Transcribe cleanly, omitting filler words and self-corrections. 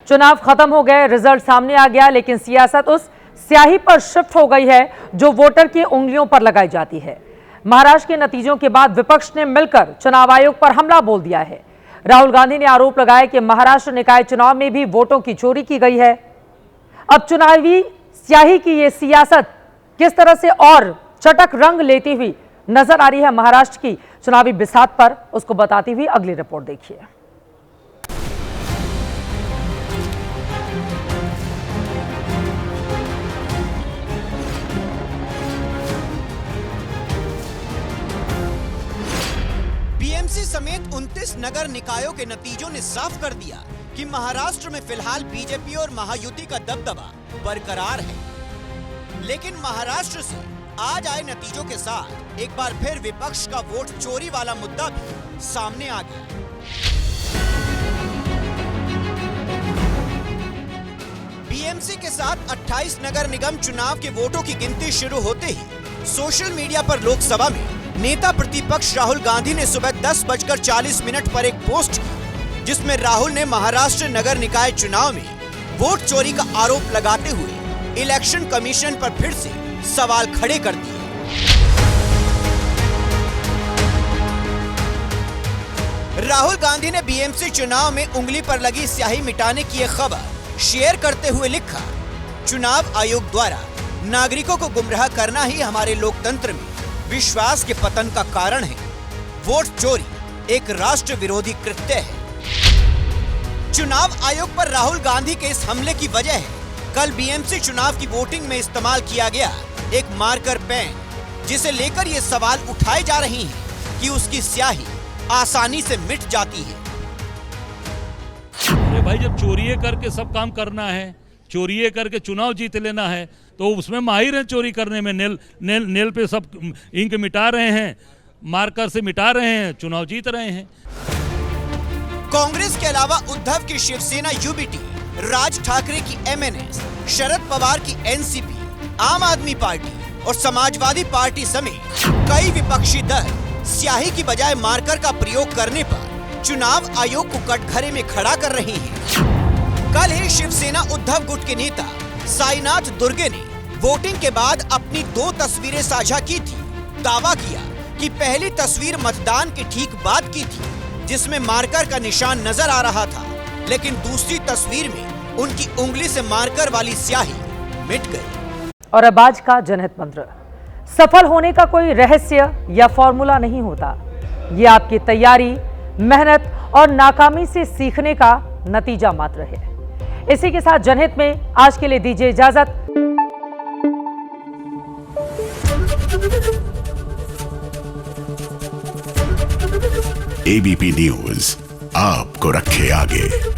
चुनाव खत्म हो गए, रिजल्ट सामने आ गया, लेकिन सियासत उस स्याही पर शिफ्ट हो गई है जो वोटर की उंगलियों पर लगाई जाती है। महाराष्ट्र के नतीजों के बाद विपक्ष ने मिलकर चुनाव आयोग पर हमला बोल दिया है। राहुल गांधी ने आरोप लगाया कि महाराष्ट्र निकाय चुनाव में भी वोटों की चोरी की गई है। अब चुनावी स्याही की ये सियासत किस तरह से और चटक रंग लेती हुई नजर आ रही है महाराष्ट्र की चुनावी बिसात पर, उसको बताती हुई अगली रिपोर्ट देखिए। बीएमसी समेत 29 नगर निकायों के नतीजों ने साफ कर दिया कि महाराष्ट्र में फिलहाल बीजेपी और महायुति का दबदबा बरकरार है। लेकिन महाराष्ट्र से आज आए नतीजों के साथ एक बार फिर विपक्ष का वोट चोरी वाला मुद्दा भी सामने आ गया। बीएमसी के साथ 28 नगर निगम चुनाव के वोटों की गिनती शुरू होते ही सोशल मीडिया पर लोकसभा में नेता प्रतिपक्ष राहुल गांधी ने सुबह 10:40 पर एक पोस्ट की, जिसमें राहुल ने महाराष्ट्र नगर निकाय चुनाव में वोट चोरी का आरोप लगाते हुए इलेक्शन कमीशन पर फिर से सवाल खड़े कर दिए। राहुल गांधी ने बीएमसी चुनाव में उंगली पर लगी स्याही मिटाने की यह खबर शेयर करते हुए लिखा, चुनाव आयोग द्वारा नागरिकों को गुमराह करना ही हमारे लोकतंत्र में विश्वास के पतन का कारण है। वोट चोरी एक राष्ट्र विरोधी कृत्य है। चुनाव आयोग पर राहुल गांधी के इस हमले की वजह है कल बीएमसी चुनाव की वोटिंग में इस्तेमाल किया गया एक मार्कर पेन, जिसे लेकर ये सवाल उठाए जा रहे हैं कि उसकी स्याही आसानी से मिट जाती है। अरे भाई, जब चोरी करके सब काम करना है, चोरी करके चुनाव जीत लेना है, तो उसमें माहिर हैं चोरी करने में। नेल पे सब इंक मिटा रहे हैं, मार्कर से मिटा रहे हैं, चुनाव जीत रहे हैं। कांग्रेस के अलावा उद्धव की शिवसेना यूबीटी, राज ठाकरे की एमएनएस, शरद पवार की एनसीपी, आम आदमी पार्टी और समाजवादी पार्टी समेत कई विपक्षी दल स्याही की बजाय मार्कर का प्रयोग करने पर चुनाव आयोग को कटघरे में खड़ा कर रहे हैं। कल ही शिवसेना उद्धव गुट के नेता साईनाथ दुर्गे ने वोटिंग के बाद अपनी 2 तस्वीरें साझा की थी। दावा किया कि पहली तस्वीर मतदान के ठीक बाद की थी, जिसमें मार्कर का निशान नजर आ रहा था, लेकिन दूसरी तस्वीर में उनकी उंगली से मार्कर वाली स्याही मिट गई। और अब आज का जनहित मंत्र, सफल होने का कोई रहस्य या फॉर्मूला नहीं होता, ये आपकी तैयारी, मेहनत और नाकामी से सीखने का नतीजा मात्र है। इसी के साथ जनहित में आज के लिए दीजिए इजाजत। एबीपी न्यूज आपको रखे आगे।